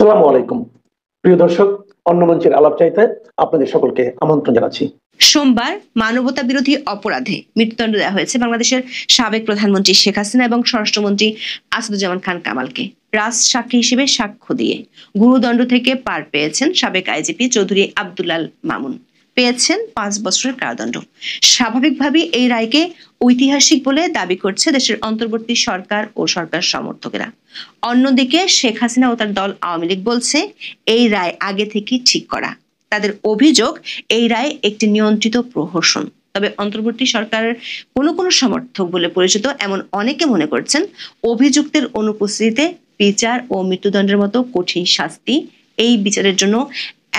আসসালামু আলাইকুম প্রিয় দর্শক, অন্য মঞ্চের আলাপ চাইতে আপনাদের সকলকে আমন্ত্রণ জানাচ্ছি। সোমবার মানবতা বিরোধী অপরাধে মৃত্যুদণ্ড দেওয়া হয়েছে বাংলাদেশের সাবেক প্রধানমন্ত্রী শেখ হাসিনা এবং স্বরাষ্ট্রমন্ত্রী আসাদুজ্জামান খান কামালকে। রাজ সাক্ষী হিসেবে সাক্ষ্য দিয়ে গুরুদণ্ড থেকে পার পেয়েছেন সাবেক আইজিপি চৌধুরী আব্দুল্লাল মামুন, পেয়েছেন 5 বছরের কারাদণ্ড। স্বাভাবিকভাবেই এই রায়কে ঐতিহাসিক বলে দাবি করছে দেশের অন্তর্বর্তী সরকার ও সরকার সমর্থকেরা। অন্যদিকে শেখ হাসিনা ও তার দল আওয়ামী লীগ বলছে এই রায় আগে থেকেই ঠিক করা। তাদের অভিযোগ এই রায় একটি নিয়ন্ত্রিত প্রহসন। তবে অন্তর্বর্তী সরকারের কোনো কোনো সমর্থক বলে পরিচিত এমন অনেকে মনে করছেন অভিযুক্তের অনুপস্থিতিতে বিচার ও মৃত্যুদণ্ডের মতো কঠিন শাস্তি এই বিচারের জন্য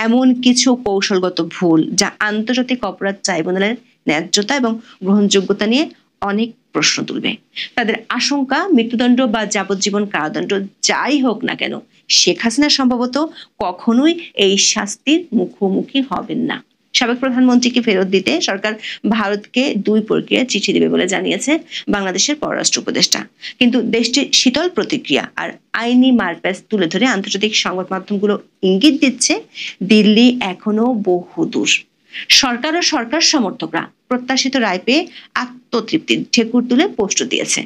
এমন কিছু কৌশলগত ভুল যা আন্তর্জাতিক অপরাধ ট্রাইব্যুনালের ন্যায্যতা এবং গ্রহণযোগ্যতা নিয়ে অনেক প্রশ্ন তুলবে। তাদের আশঙ্কা মৃত্যুদণ্ড বা যাবজ্জীবন কারাদণ্ড যাই হোক না কেন শেখ হাসিনা সম্ভবত কখনোই এই শাস্তির মুখোমুখি হবেন না। সাবেক প্রধানমন্ত্রীকে ফেরত দিতে সরকার ভারতকে 2 প্রক্রিয়ায় চিঠি দেবে বলে জানিয়েছে বাংলাদেশের পররাষ্ট্র উপদেষ্টা। কিন্তু দেশটির শীতল প্রতিক্রিয়া আর আইনি মারপ্যাচ তুলে ধরে আন্তর্জাতিক সংবাদ মাধ্যমগুলো ইঙ্গিত দিচ্ছে দিল্লি এখনো বহু দূর। সরকার ও সরকার সমর্থকরা প্রত্যাশিত রায় পেয়ে আত্মতৃপ্তির ঢেকুর তুলে পোস্ট দিয়েছে।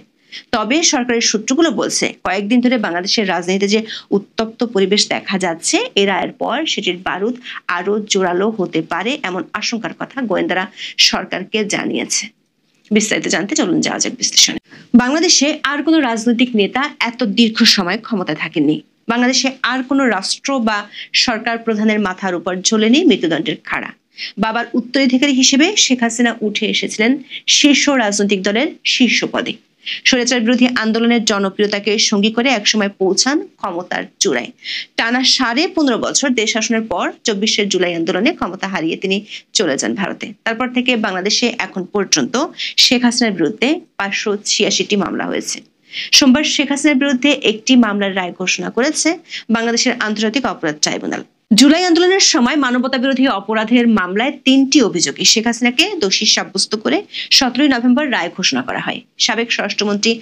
তবে সরকারের সূত্রগুলো বলছে কয়েকদিন ধরে বাংলাদেশের রাজনীতিতে যে উত্তপ্ত পরিবেশ দেখা যাচ্ছে এ রায়ের পর সেটির বারুদ আরো জোরালো হতে পারে এমন আশঙ্কার কথা গোয়েন্দারা সরকারকে জানিয়েছে। বিস্তারিত জানতে চলুন যাওয়া যাক বিশ্লেষণে। বাংলাদেশে আর কোনো রাজনৈতিক নেতা এত দীর্ঘ সময় ক্ষমতায় থাকেননি। বাংলাদেশে আর কোনো রাষ্ট্র বা সরকার প্রধানের মাথার উপর ঝোলেনি মৃত্যুদণ্ডের খাড়া। বাবার উত্তরাধিকারী হিসেবে শেখ হাসিনা উঠে এসেছিলেন শীর্ষ রাজনৈতিক দলের শীর্ষ পদে। স্বৈরাচার বিরোধী আন্দোলনের জনপ্রিয়তাকে সঙ্গী করে একসময় পৌঁছান ক্ষমতার চূড়ায়। টানা 15.5 বছর দেশ শাসনের পর 24শে জুলাই আন্দোলনে ক্ষমতা হারিয়ে তিনি চলে যান ভারতে। তারপর থেকে বাংলাদেশে এখন পর্যন্ত শেখ হাসিনার বিরুদ্ধে 586টি মামলা হয়েছে। সোমবার শেখ হাসিনার বিরুদ্ধে একটি মামলার রায় ঘোষণা করেছে বাংলাদেশের আন্তর্জাতিক অপরাধ ট্রাইব্যুনাল। জুলাই আন্দোলনের সময় মানবতা বিরোধী অপরাধের মামলায় 3টি অভিযোগে শেখ হাসিনাকে দোষী সাব্যস্ত করে 17 নভেম্বর রায় ঘোষণা করা হয়। সাবেক স্বরাষ্ট্রমন্ত্রী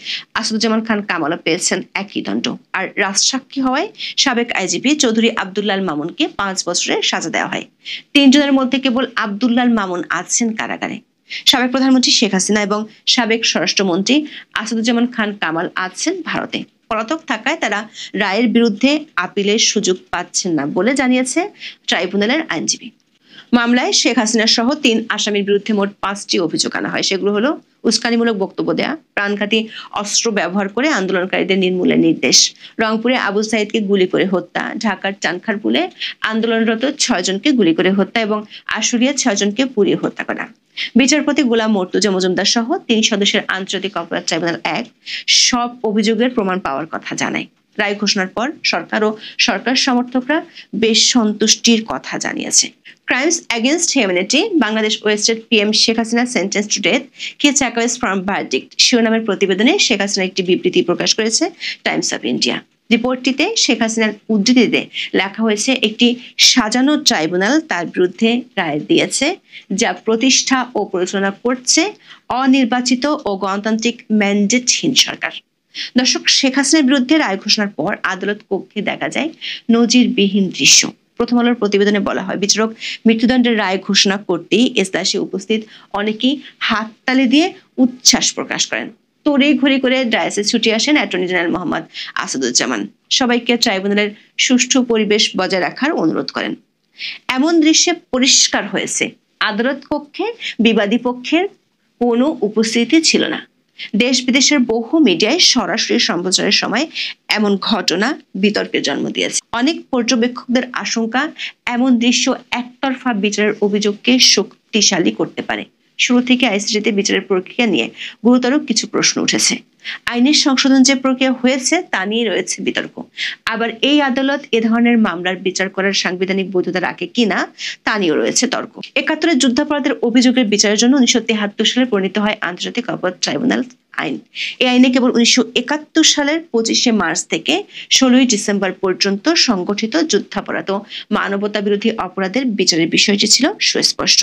আসাদুজ্জামান খান কামালও পেয়েছেন একই দণ্ড। আর রাজসাক্ষী হওয়ায় সাবেক আইজিপি চৌধুরী আব্দুল্লাল মামুনকে 5 বছরের সাজা দেওয়া হয়। 3 জনের মধ্যে কেবল আব্দুল্লাল মামুন আছেন কারাগারে। সাবেক প্রধানমন্ত্রী শেখ হাসিনা এবং সাবেক স্বরাষ্ট্রমন্ত্রী আসাদুজ্জামান খান কামাল আছেন ভারতে। পলাতক থাকায় তারা রায়ের বিরুদ্ধে আপিলের সুযোগ পাচ্ছেন না বলে জানিয়েছে ট্রাইব্যুনালের আইনজীবী। মামলায় শেখ হাসিনা সহ 3 আসামির বিরুদ্ধে মোট 5টি অভিযোগ আনা হয়। সেগুলো হলো উস্কানিমূলক বক্তব্য দেয়া, প্রাণঘাতী অস্ত্র ব্যবহার করে আন্দোলনকারীদের নির্মূলের নির্দেশ, রংপুরে আবু সাইদকে গুলি করে হত্যা, ঢাকার চানখারপুলে আন্দোলনরত 6 জনকে গুলি করে হত্যা এবং আশুলিয়া 6 জনকে পুড়িয়ে হত্যা করা। বিচারপতি গোলাম মর্তুজা মজুমদার সহ 3 সদস্যের আন্তর্জাতিক অপরাধ ট্রাইব্যুনাল 1 সব অভিযোগের প্রমাণ পাওয়ার কথা জানায়। রায় ঘোষণার পর সরকার ও সরকার সমর্থকরা বেশ সন্তুষ্টির কথা জানিয়েছে। Crimes against humanity Bangladesh ousted PM Sheikh Hasina sentence to death he চ্যাকওয়েস ফ্রম ভার্ডিক্ট শিরোনামের প্রতিবেদনে শেখ হাসিনা একটি বিবৃতি প্রকাশ করেছে টাইমস অফ ইন্ডিয়া। রিপোর্টটিতে শেখ হাসিনার উদ্ধৃতিতে লেখা হয়েছে একটি সাজানো ট্রাইব্যুনাল তার বিরুদ্ধে রায় দিয়েছে যা প্রতিষ্ঠা ও পরিচালনা করছে অনির্বাচিত ও গণতান্ত্রিক ম্যান্ডেটহীন সরকার। দর্শক, শেখ হাসিনার বিরুদ্ধে রায় ঘোষণার পর আদালত কক্ষে দেখা যায় নজিরবিহীন দৃশ্য। প্রথম আলোর প্রতিবেদনে বলা হয় বিচারক মৃত্যুদণ্ডের রায় ঘোষণা করতেই এসে উপস্থিত অনেকেই হাততালি দিয়ে উচ্ছ্বাস প্রকাশ করেন। তড়িঘড়ি করে ডায়াসে ছুটে আসেন অ্যাটর্নি জেনারেল মোহাম্মদ আসাদুজ্জামান। সবাইকে ট্রাইব্যুনালের সুষ্ঠু পরিবেশ বজায় রাখার অনুরোধ করেন। এমন দৃশ্যে পরিষ্কার হয়েছে আদালত কক্ষে বিবাদী পক্ষের কোনো উপস্থিতি ছিল না। দেশ বিদেশের বহু মিডিয়ায় সরাসরি সম্প্রচারের সময় এমন ঘটনা বিতর্কের জন্ম দিয়েছে। অনেক পর্যবেক্ষকদের আশঙ্কা এমন দৃশ্য একতরফা বিচারের অভিযোগকে শক্তিশালী করতে পারে। শুরু থেকে আইসিজেতে বিচারের প্রক্রিয়া নিয়ে গুরুতর কিছু প্রশ্ন উঠেছে। আইনের সংশোধন যে প্রক্রিয়া হয়েছে তা নিয়ে রয়েছে বিতর্ক। আবার এই আদালত এ ধরনের মামলার বিচার করার সাংবিধানিক বৈধতা রাখে কিনা তা নিয়েও রয়েছে তর্ক। 71-এর যুদ্ধাপরাধের অভিযোগের বিচারের জন্য 1973 সালে প্রণীত হয় আন্তর্জাতিক অপরাধ ট্রাইব্যুনাল আইন। এই আইনে কেবল 1971 সালের 25শে মার্চ থেকে 16ই ডিসেম্বর পর্যন্ত সংগঠিত যুদ্ধাপরাধ ও মানবতা বিরোধী অপরাধের বিচারের বিষয়টি ছিল সুস্পষ্ট।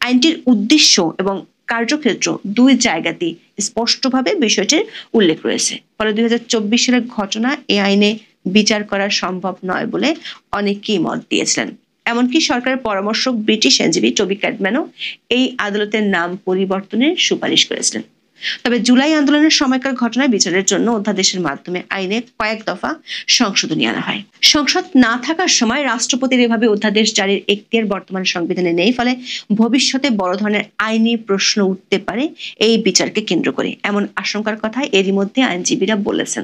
আইনটির উদ্দেশ্য এবং কার্যক্ষেত্র 2 জায়গাতেই স্পষ্টভাবে বিষয়টির উল্লেখ রয়েছে। ফলে 2024 সালের ঘটনা এই আইনে বিচার করা সম্ভব নয় বলে অনেকেই মত দিয়েছিলেন। এমনকি সরকারের পরামর্শক ব্রিটিশ আইনজীবী টবি ক্যাডম্যানও এই আদালতের নাম পরিবর্তনের সুপারিশ করেছিলেন। তবে জুলাই আন্দোলনের সময়কার ঘটনায় বিচারের জন্য অধ্যাদেশের মাধ্যমে আইনে কয়েক দফা সংশোধনী আনা হয়। সংসদ না থাকার সময় রাষ্ট্রপতির এভাবে অধ্যাদেশ জারির এখতিয়ার বর্তমান সংবিধানে নেই, ফলে ভবিষ্যতে বড় ধরনের আইনি প্রশ্ন উঠতে পারে এই বিচারকে কেন্দ্র করে, এমন আশঙ্কার কথা এরই মধ্যে আইনজীবীরা বলেছেন।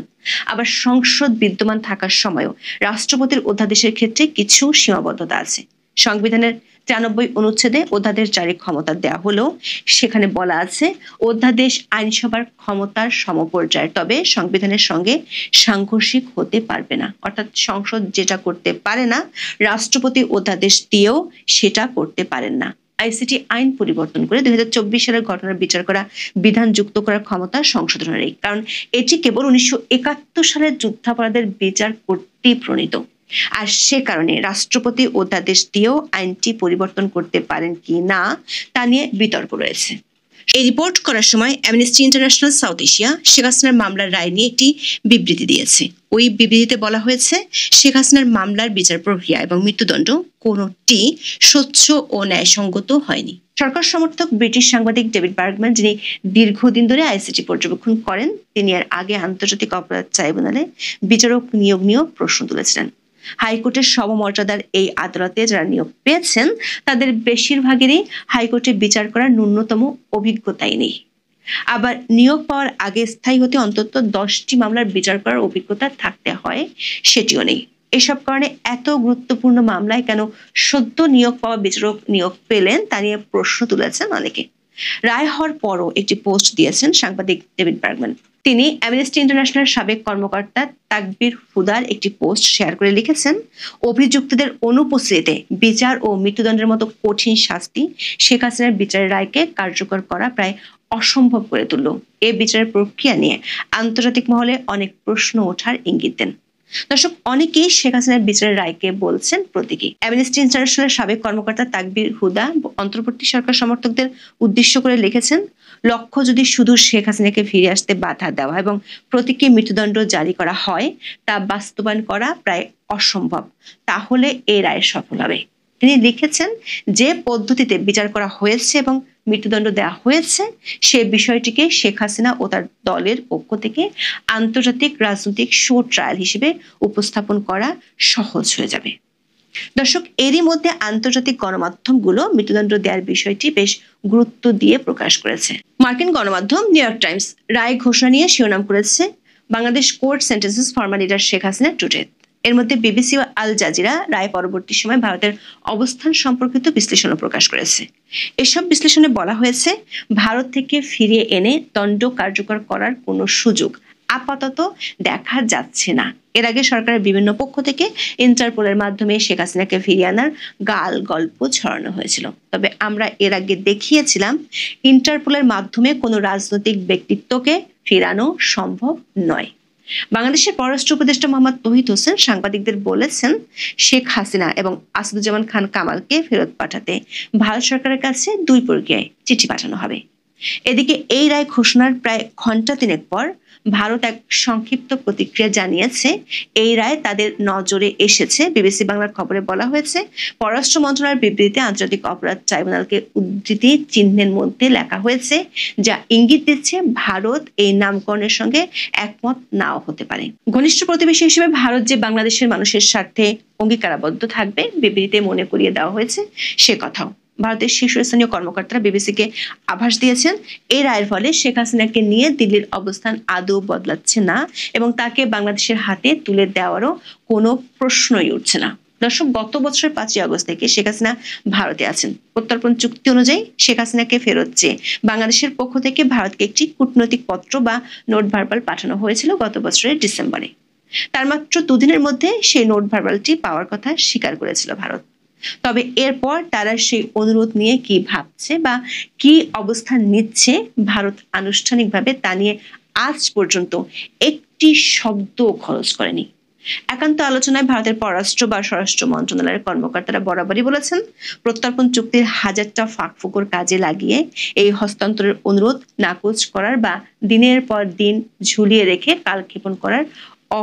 আবার সংসদ বিদ্যমান থাকার সময়ও রাষ্ট্রপতির অধ্যাদেশের ক্ষেত্রে কিছু সীমাবদ্ধতা আছে। সংবিধানের 93 অনুচ্ছেদে অধ্যাদেশ জারির ক্ষমতা দেওয়া হলেও সেখানে বলা আছে অধ্যাদেশ আইনসভার ক্ষমতার সমপর্যায়ের, তবে সংবিধানের সঙ্গে সাংঘর্ষিক হতে পারবে না। অর্থাৎ সংসদ যেটা করতে পারে না, রাষ্ট্রপতি অধ্যাদেশ দিয়েও সেটা করতে পারেন না। আইসিটি আইন পরিবর্তন করে 2024 সালের ঘটনার বিচার করা বিধান যুক্ত করার ক্ষমতা সংশোধনেরই, কারণ এটি কেবল 1971 সালের যুদ্ধাপরাধের বিচার করতেই প্রণীত। আর সে কারণে রাষ্ট্রপতি অধ্যাদেশ দিয়েও আইনটি পরিবর্তন করতে পারেন কি না তা নিয়ে বিতর্ক রয়েছে। এই রিপোর্ট করার সময় amnesty international south Asia Sheikh হাসিনার মামলার রায় নিয়ে একটি বিবৃতি দিয়েছে। ওই বিবৃতিতে বলা হয়েছে, শেখ হাসিনার মামলার বিচার প্রক্রিয়া এবং মৃত্যুদণ্ড কোনোটি স্বচ্ছ ও ন্যায়সঙ্গত হয়নি। সরকার সমর্থক ব্রিটিশ সাংবাদিক ডেভিড বার্গম্যান, যিনি দীর্ঘদিন ধরে আইসিটি পর্যবেক্ষণ করেন, তিনি এর আগে আন্তর্জাতিক অপরাধ ট্রাইব্যুনালে বিচারক নিয়োগ নিয়েও প্রশ্ন তুলেছিলেন। হাইকোর্টের সমমর্যাদার এই আদালতে যারা নিয়োগ পেয়েছেন তাদের বেশিরভাগেরই হাইকোর্টে বিচার করার ন্যূনতম অভিজ্ঞতাই নেই। আবার নিয়োগ পাওয়ার আগে স্থায়ী হতে অন্তত 10টি মামলার বিচার করার অভিজ্ঞতা থাকতে হয়, সেটিও নেই। এসব কারণে এত গুরুত্বপূর্ণ মামলায় কেন সদ্য নিয়োগ পাওয়া বিচারক নিয়োগ পেলেন তা নিয়ে প্রশ্ন তুলেছেন অনেকে। রায় হওয়ার পরও একটি পোস্ট দিয়েছেন সাংবাদিক ডেভিড বার্গম্যান। তিনি অ্যামনেস্টি ইন্টারন্যাশনাল সাবেক কর্মকর্তা তাকবির হুদার একটি পোস্ট শেয়ার করে লিখেছেন, অভিযুক্তদের অনুপস্থিতিতে বিচার ও মৃত্যুদণ্ডের মতো কঠিন শাস্তি শেখ হাসিনার বিচারের রায়কে কার্যকর করা প্রায় অসম্ভব করে তুলল। এ বিচারের প্রক্রিয়া নিয়ে আন্তর্জাতিক মহলে অনেক প্রশ্ন ওঠার ইঙ্গিত দেন। দর্শক, অনেকেই শেখ হাসিনার বিচারের রায়কে বলছেন প্রতীকী। অ্যামনেস্টি ইন্টারন্যাশনালের সাবেক কর্মকর্তা তাকবির হুদা অন্তর্বর্তী সরকার সমর্থকদের উদ্দেশ্য করে লিখেছেন, লক্ষ্য যদি শুধু শেখ হাসিনাকে ফিরে আসতে বাধা দেওয়া এবং প্রতীকী মৃত্যুদণ্ড জারি করা হয়, তা বাস্তবায়ন করা প্রায় অসম্ভব, তাহলে এই রায় সফল হবে। তিনি লিখেছেন, যে পদ্ধতিতে বিচার করা হয়েছে এবং মৃত্যুদণ্ড দেওয়া হয়েছে সে বিষয়টিকে শেখ হাসিনা ও তার দলের পক্ষ থেকে আন্তর্জাতিক রাজনৈতিক শো ট্রায়াল হিসেবে উপস্থাপন করা সহজ হয়ে যাবে। দর্শক, এরই মধ্যে আন্তর্জাতিক গণমাধ্যমগুলো মৃত্যুদণ্ড দেওয়ার বিষয়টি বেশ গুরুত্ব দিয়ে প্রকাশ করেছে। মার্কিন গণমাধ্যম নিউ ইয়র্ক টাইমস রায় ঘোষণা নিয়ে শিরোনাম করেছে, Bangladesh court sentences former leader Sheikh Hasina to death. এর মধ্যে বিবিসি ও আল জাজিরা রায় পরবর্তী সময় ভারতের অবস্থান সম্পর্কিত বিশ্লেষণও প্রকাশ করেছে। এসব বিশ্লেষণে বলা হয়েছে, ভারত থেকে ফিরিয়ে এনে দণ্ড কার্যকর করার কোনো সুযোগ আপাতত দেখা যাচ্ছে না। এর আগে সরকারের বিভিন্ন পক্ষ থেকে ইন্টারপোলের মাধ্যমে শেখ হাসিনাকে ফিরিয়ে আনার গাল গল্প ছড়ানো হয়েছিল। তবে আমরা এর আগে দেখিয়েছিলাম, ইন্টারপোলের মাধ্যমে কোনো রাজনৈতিক ব্যক্তিত্বকে ফেরানো সম্ভব নয়। বাংলাদেশের পররাষ্ট্র উপদেষ্টা মোহাম্মদ তৌহিদ হোসেন সাংবাদিকদের বলেছেন, শেখ হাসিনা এবং আসাদুজ্জামান খান কামালকে ফেরত পাঠাতে ভারত সরকারের কাছে 2 প্রক্রিয়ায় চিঠি পাঠানো হবে। এদিকে এই রায় ঘোষণার প্রায় ঘন্টা 3 পর ভারত এক সংক্ষিপ্ত প্রতিক্রিয়া জানিয়েছে, এই রায় তাদের নজরে এসেছে। বিবিসি বাংলার খবরে বলা হয়েছে, পররাষ্ট্র মন্ত্রণালয়ের বিবৃতিতে আন্তর্জাতিক অপরাধ ট্রাইব্যুনালকে উদ্ধৃতি চিহ্নের মধ্যে লেখা হয়েছে, যা ইঙ্গিত দিচ্ছে ভারত এই নামকরণের সঙ্গে একমত নাও হতে পারে। ঘনিষ্ঠ প্রতিবেশী হিসেবে ভারত যে বাংলাদেশের মানুষের স্বার্থে অঙ্গীকারাবদ্ধ থাকবে, বিবৃতিতে মনে করিয়ে দেওয়া হয়েছে সে কথাও। ভারতের শীর্ষস্থানীয় কর্মকর্তারা বিবিসিকে আভাস দিয়েছেন, এই রায়ের ফলে শেখ হাসিনাকে নিয়ে দিল্লির অবস্থান আদৌ বদলাচ্ছে না এবং তাকে বাংলাদেশের হাতে তুলে দেওয়ারও কোনো প্রশ্নই উঠছে না। দর্শক, গত বছরের 5ই আগস্ট থেকে শেখ হাসিনা ভারতে আছেন। প্রত্যর্পণ চুক্তি অনুযায়ী শেখ হাসিনাকে ফেরত চেয়ে বাংলাদেশের পক্ষ থেকে ভারতকে একটি কূটনৈতিক পত্র বা নোট ভার্বাল পাঠানো হয়েছিল গত বছরের ডিসেম্বরে। তার মাত্র 2 দিনের মধ্যে সেই নোট ভার্বালটি পাওয়ার কথা স্বীকার করেছিল ভারত। তবে এরপর তারা সেই অনুরোধ নিয়ে কি ভাবছে বা কি অবস্থান নিচ্ছে ভারত আনুষ্ঠানিকভাবে তা নিয়ে আজ পর্যন্ত একটি শব্দ খরচ করেনি। একান্ত আলোচনায় ভারতের পররাষ্ট্র বা স্বরাষ্ট্র মন্ত্রণালয়ের কর্মকর্তারা বরাবরই বলেছেন, প্রত্যর্পণ চুক্তির হাজারটা ফাঁকফোকর কাজে লাগিয়ে এই হস্তান্তরের অনুরোধ নাকচ করার বা দিনের পর দিন ঝুলিয়ে রেখে কালক্ষেপণ করার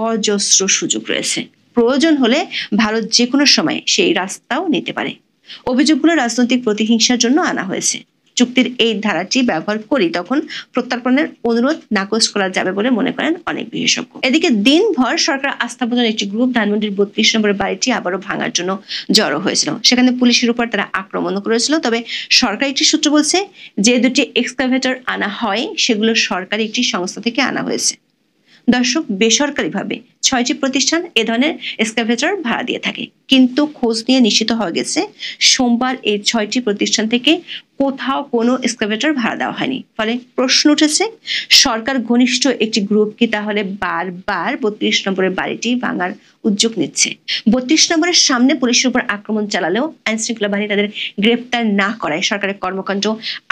অজস্র সুযোগ রয়েছে। প্রয়োজন হলে ভারত যে কোনো সময় সেই রাস্তাও নিতে পারে। অভিযোগগুলো রাজনৈতিক প্রতিহিংসার জন্য আনা হয়েছে। চুক্তির এই ধারাটি ব্যবহার করি তখন প্রত্যর্পণের অনুরোধ নাকচ করা যাবে বলে মনে করেন অনেক বিশেষজ্ঞ। এদিকে দিনভর সরকার আস্থাভাজন একটি গ্রুপ ধানমন্ডির 32 নম্বরের বাড়িটি আবারও ভাঙার জন্য জড়ো হয়েছিল। সেখানে পুলিশের উপর তারা আক্রমণ করেছিল। তবে সরকারি একটি সূত্র বলছে যে দুটি এক্সকাভেটর আনা হয় সেগুলো সরকারি একটি সংস্থা থেকে আনা হয়েছে। দর্শক, বেসরকারিভাবে 6টি প্রতিষ্ঠান এ ধরনের এক্সকাভেটর ভাড়া দিয়ে থাকে, কিন্তু খোঁজ নিয়ে নিশ্চিত হয়ে গেছে সোমবার এই 6টি প্রতিষ্ঠান থেকে কোথাও কোনো এক্সকাভেটর ভাড়া দেওয়া হয়নি। ফলে প্রশ্ন উঠেছে, সরকার ঘনিষ্ঠ একটি গ্রুপ কি তাহলে বারবার 32 নম্বরের বাড়িটি ভাঙার উদ্যোগ নিচ্ছে? 32 নম্বরের সামনে পুলিশের উপর আক্রমণ চালালেও আইনশৃঙ্খলা বাহিনী তাদের গ্রেপ্তার না করায় সরকারের কর্মকাণ্ড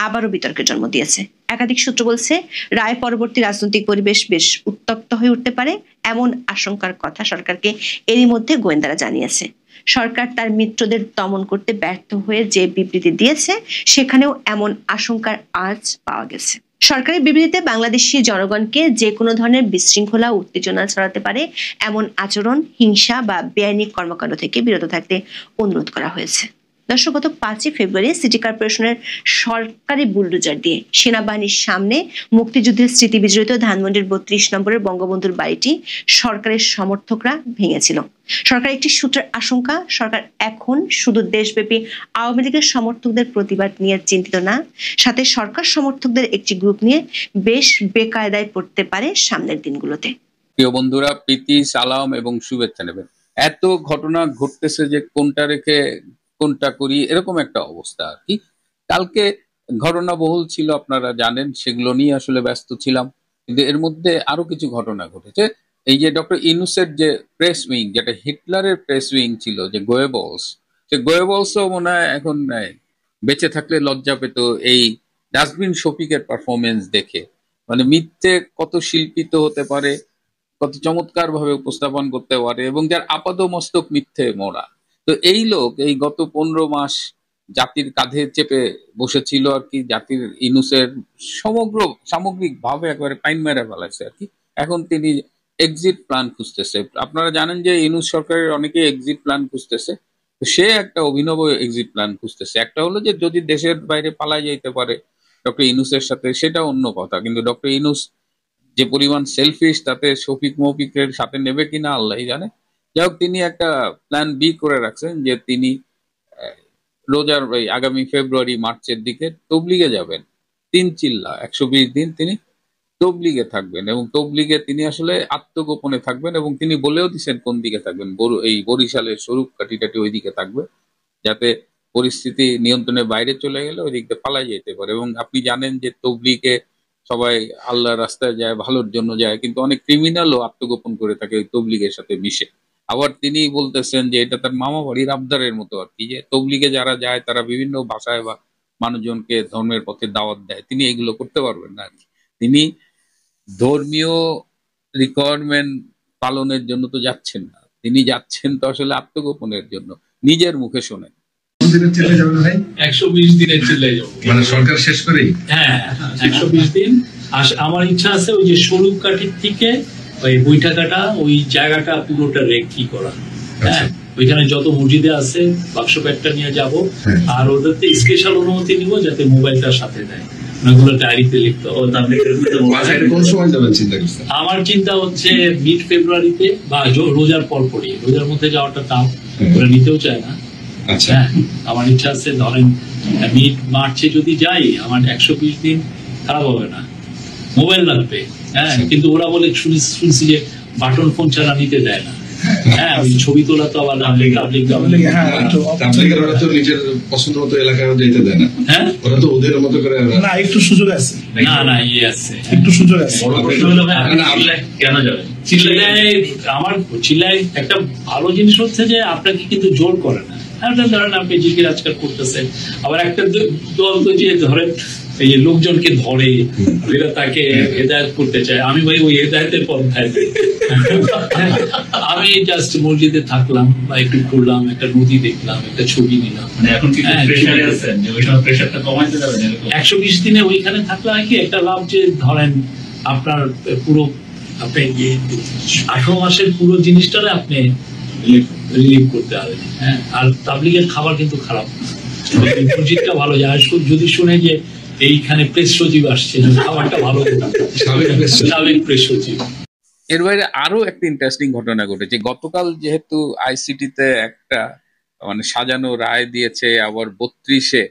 আবারও বিতর্কের জন্ম দিয়েছে। একাধিক সূত্র বলছে, রায় পরবর্তী রাজনৈতিক পরিবেশ বেশ উত্তপ্ত হয়ে উঠতে পারে এমন আশঙ্কার কথা সরকারকে এরই মধ্যে গোয়েন্দারা জানিয়েছে। সরকার তার মিত্রদের দমন করতে ব্যর্থ হয়ে যে বিবৃতি দিয়েছে সেখানেও এমন আশঙ্কার আঁচ পাওয়া গেছে। সরকারি বিবৃতিতে বাংলাদেশি জনগণকে যে কোনো ধরনের বিশৃঙ্খলা উত্তেজনা ছড়াতে পারে এমন আচরণ, হিংসা বা বেআইনি কর্মকাণ্ড থেকে বিরত থাকতে অনুরোধ করা হয়েছে। দর্শক, গত 5 ফেব্রুয়ারি সিটি কর্পোরেশনের সরকারি বুলডোজার দিয়ে সেনাবাহিনীর সামনে মুক্তিযুদ্ধের স্মৃতি বিজড়িত ধানমন্ডির 32 নম্বরের বঙ্গবন্ধুর বাড়িটি সরকারের সমর্থকরা ভেঙেছিল। সরকার একটি সূত্রের আশঙ্কা, সরকার এখন শুধু দেশব্যাপী আওয়ামী লীগের সমর্থকদের প্রতিবাদ নিয়ে চিন্তিত না, সাথে সরকার সমর্থকদের একটি গ্রুপ নিয়ে বেশ বেকায়দায় পড়তে পারে সামনের দিনগুলোতে। প্রিয় বন্ধুরা, প্রীতি, সালাম এবং শুভেচ্ছা নেবেন। এত ঘটনা ঘটতেছে যে কোনটা রেখে কোনটা করি এরকম একটা অবস্থা আর কি। কালকে ঘটনা বহুল ছিল, আপনারা জানেন, সেগুলো নিয়ে আসলে ব্যস্ত ছিলাম। কিন্তু এর মধ্যে আরো কিছু ঘটনা ঘটেছে। এই যে ডক্টর ইউনূসের যে প্রেস উইং, যেটা হিটলারের প্রেস উইং ছিল, যে গোয়েবলস, সে গোয়েবলসও মনে হয় এখন বেঁচে থাকলে লজ্জা পেত এই ডাস্টবিন শফিকের পারফরমেন্স দেখে। মানে মিথ্যে কত শিল্পিত হতে পারে, কত চমৎকার ভাবে উপস্থাপন করতে পারে, এবং যার আপাদমস্তক মিথ্যে মোড়া। তো এই লোক এই গত 15 মাস জাতির কাঁধে চেপে বসেছিল আর কি। জাতির ইউনূসের সামগ্রিক ভাবে একবারে পাইন মেরে ফেলাইছে আর কি। এখন তিনি এক্সিট প্ল্যান খুঁজতেছে। আপনারা জানেন যে ইউনূস সরকারের অনেকে এক্সিট প্ল্যান খুঁজতেছে। তো সে একটা অভিনব এক্সিট প্ল্যান খুঁজতেছে। একটা হলো যে যদি দেশের বাইরে পালায় যাইতে পারে ডক্টর ইউনূসের সাথে, সেটা অন্য কথা। কিন্তু ডক্টর ইউনূস যে পরিমাণ সেলফিশ, তাতে শফিক মফিকের সাথে নেবে কিনা আল্লাহ জানে। যাই হোক, তিনি একটা প্ল্যান বি করে রাখছেন যে তিনি রোজার আগামী ফেব্রুয়ারি মার্চের দিকে তবলিগে যাবেন। 3 চিল্লা 120 দিন তিনি তবলিগে থাকবেন, এবং তবলিগে তিনি আসলে আত্মগোপনে থাকবেন। এবং তিনি বলেও দিচ্ছেন কোন দিকে থাকবেন, এই বরিশালের স্বরূপ কাটিটাটি ওই দিকে থাকবে, যাতে পরিস্থিতি নিয়ন্ত্রণের বাইরে চলে গেলে ওই দিকে পালাই যেতে পারে। এবং আপনি জানেন যে তবলিগে সবাই আল্লাহর রাস্তায় যায়, ভালোর জন্য যায়, কিন্তু অনেক ক্রিমিনালও আত্মগোপন করে থাকে ওই তবলিগের সাথে মিশে। আবার তিনি বলতেছেন যে এটা তার মামা বাড়ির আবদারের মতো আর কি, যে তবলিগে যারা যায় তারা বিভিন্ন ভাষায় বা মানুষজনকে ধর্মের পথে দাওয়াত দেয়। তিনি এগুলো করতে পারবেন না আর কি। তিনি ধর্মীয় রিকোয়ারমেন্ট পালনের জন্য তো যাচ্ছেন না, তিনি যাচ্ছেন তো আসলে আত্মগোপনের জন্য। নিজের মুখে শোনেন। 120 দিনের চিল্লায় যাবো, মানে সরকার শেষ করেই। হ্যাঁ, 120 দিন। আমার ইচ্ছা আছে ওই যে স্বরূপ কাঠির থেকে ওই বৈঠাকাটা ওই জায়গাটা পুরোটা রেকি করা। হ্যাঁ, ওইখানে যত মসজিদে আছে বাক্স প্যাকটা নিয়ে যাব, আর ওদেরতে স্পেশাল অনুমতি নিব যাতে মোবাইলটার সাথে দেয়, ওগুলো ডায়েরিতে লিখতে হবে। আমার চিন্তা হচ্ছে মিড ফেব্রুয়ারিতে বা রোজার পরপরই, রোজার মধ্যে যাওয়াটা তাও ওরা নিতেও চায় না। হ্যাঁ, আমার ইচ্ছা আছে ধরেন মিড মার্চে যদি যাই, আমার 120 দিন খারাপ হবে না। মোবাইল লাগবে, হ্যাঁ, কিন্তু ওরা বলে শুনছি যে বাটন ফোন ছাড়া নিতে দেয় না। হ্যাঁ, ওই ছবি তোলা তো আবার নিজের পছন্দ মতো এলাকায় যেতে দেয় না। হ্যাঁ, ওরা তো ওদের মতো করে না, একটু সুযোগ আছে। না ইয়ে আছে, একটু সুযোগ আছে। কেন যাবে চিল্লায়? আমার চিল্লায় একটা ভালো জিনিস হচ্ছে যে আপনাকে কিন্তু জোর করে না। ধরেন আপনি জিকির আজকাল করতেছেন, আবার একটা দল তো যে ধরেন এই লোকজনকে ধরে এরা তাকে হেদায়েত করতে চায়। আমি ভাই ওই হেদায়েতের পন্থায় আমি জাস্ট মসজিদে থাকলাম বা একটু ঘুরলাম, একটা নদী দেখলাম, একটা ছবি নিলাম। মানে এখন কি প্রেসারে আছেন যে ওই সময় প্রেসারটা কমাইতে যাবেন? 120 দিনে ওইখানে থাকলে কি একটা লাভ, যে ধরেন আপনার পুরো আপনি 18 মাসের পুরো জিনিসটারে আপনি রিলিভ করতে পারবেন। হ্যাঁ, আর তাবলিগের খাবার কিন্তু খারাপ না, প্রজেক্টটা ভালো যায়। যদি শুনে যে এইখানে প্রেস সচিব আসছে, খাবারটা ভালো, সাবেক প্রেস সচিব। এর বাইরে আরো একটা ইন্টারেস্টিং ঘটনা ঘটেছে গতকাল, যেহেতু আইসিটিতে একটা মানে সাজানো রায় দিয়েছে, আবার 32-এ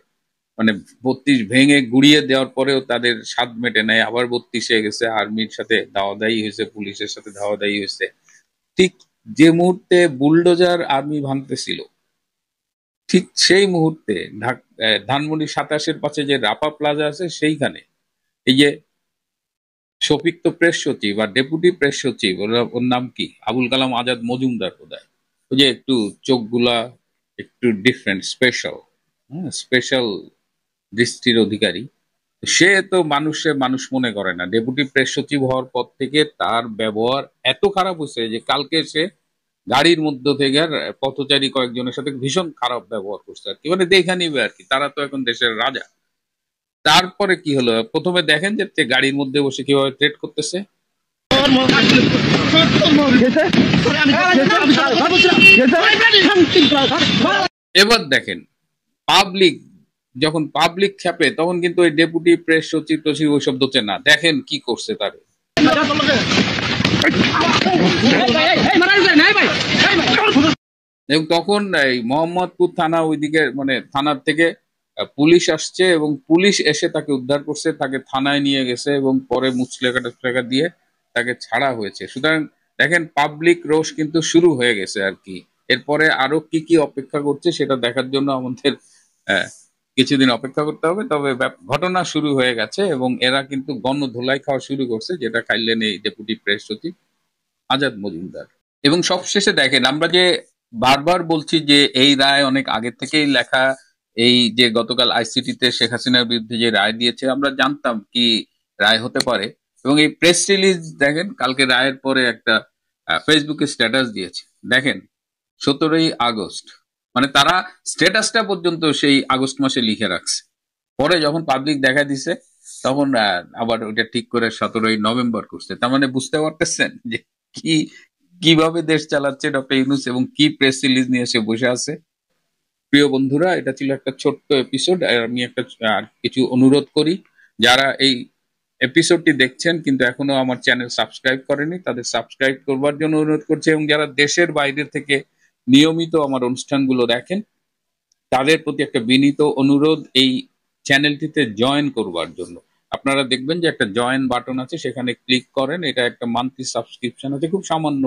মানে 32 ভেঙে গুড়িয়ে দেওয়ার পরেও তাদের স্বাদ মেটে নাই, আবার 32-এ গেছে, আর্মির সাথে দাওয়াদাই হয়েছে, পুলিশের সাথে দাওয়াদাই হয়েছে। ঠিক যে মুহূর্তে বুলডোজার আর্মি ভাঙতেছিল, ঠিক সেই মুহূর্তে ধানমন্ডি 27-এর পাশে যে রাপা প্লাজা আছে সেইখানে এই যে শফিক তো প্রেস সচিব আর ডেপুটি প্রেস সচিব, ওর নাম কি, আবুল কালাম আজাদ মজুমদার বোধহয়, ওই যে একটু চোখগুলা একটু ডিফারেন্ট, স্পেশাল দৃষ্টির অধিকারী, সে তো মানুষ মনে করে না। ডেপুটি প্রেস সচিব হওয়ার পর থেকে তার ব্যবহার এত খারাপ হয়েছে যে কালকে সে গাড়ির মধ্য থেকে আর পথচারী কয়েকজনের সাথে ভীষণ খারাপ ব্যবহার করছে আর কি, মানে দেখে নিবে আর কি, তারা তো এখন দেশের রাজা। তারপরে কি হলো, প্রথমে দেখেন যে গাড়ির মধ্যে বসে কিভাবে ট্রেড করতেছে, এবার দেখেন যখন পাবলিক খেপে তখন কিন্তু ওই ডেপুটি প্রেস সচিব ওইসব দোচে না, দেখেন কি করছে তারে। এবং তখন এই মোহাম্মদপুর থানা ওইদিকে মানে থানার থেকে পুলিশ আসছে এবং পুলিশ এসে তাকে উদ্ধার করছে, তাকে থানায় নিয়ে গেছে এবং পরে মুচলেখা দিয়ে তাকে ছাড়া হয়েছে। সুতরাং দেখেন পাবলিক রোষ কিন্তু শুরু হয়ে গেছে আর কি। এরপরে আরো কি কি অপেক্ষা করছে সেটা দেখার জন্য আমাদের কিছুদিন অপেক্ষা করতে হবে। তবে ঘটনা শুরু হয়ে গেছে এবং এরা কিন্তু গণধোলাই খাওয়া শুরু করছে, যেটা খাইলেন এই ডেপুটি প্রেস সচিব আজাদ মজুমদার। এবং সবশেষে দেখেন, আমরা যে বারবার বলছি যে এই রায় অনেক আগে থেকেই লেখা, এই যে গতকাল আইসিটিতে শেখ হাসিনার বিরুদ্ধে যে রায় দিয়েছে আমরা জানতাম কি রায় হতে পারে। এবং এই প্রেস রিলিজ দেখেন, কালকে রায়ের পরে একটা ফেসবুকে স্ট্যাটাস দিয়েছে, দেখেন 17ই আগস্ট, মানে তারা স্ট্যাটাসটা পর্যন্ত সেই আগস্ট মাসে লিখে রাখছে। পরে যখন পাবলিক দেখা দিছে তখন আবার ওইটা ঠিক করে 17ই নভেম্বর করছে। তার মানে বুঝতে পারতেছেন যে কিভাবে দেশ চালাচ্ছে ডক্টর ইউনূস এবং কি প্রেস রিলিজ নিয়ে এসে বসে আছে। প্রিয় বন্ধুরা, এটা ছিল একটা ছোট্ট এপিসোড। আমি একটা কিছু অনুরোধ করি, যারা এই এপিসোডটি দেখছেন কিন্তু এখনো আমার চ্যানেল সাবস্ক্রাইব করেনি, তাদের সাবস্ক্রাইব করবার জন্য অনুরোধ করছি। এবং যারা দেশের বাইরে থেকে নিয়মিত আমার অনুষ্ঠানগুলো দেখেন তাদের প্রতি একটা বিনীত অনুরোধ এই চ্যানেলটিতে জয়েন করবার জন্য। আপনারা দেখবেন যে একটা জয়েন বাটন আছে, সেখানে ক্লিক করেন, এটা একটা মান্থলি সাবস্ক্রিপশন আছে, খুব সামান্য।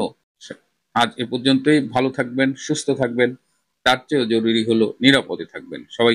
আজ এ পর্যন্তই, ভালো থাকবেন, সুস্থ থাকবেন, তার চেয়েও জরুরি হলো নিরাপদে থাকবেন। সবাই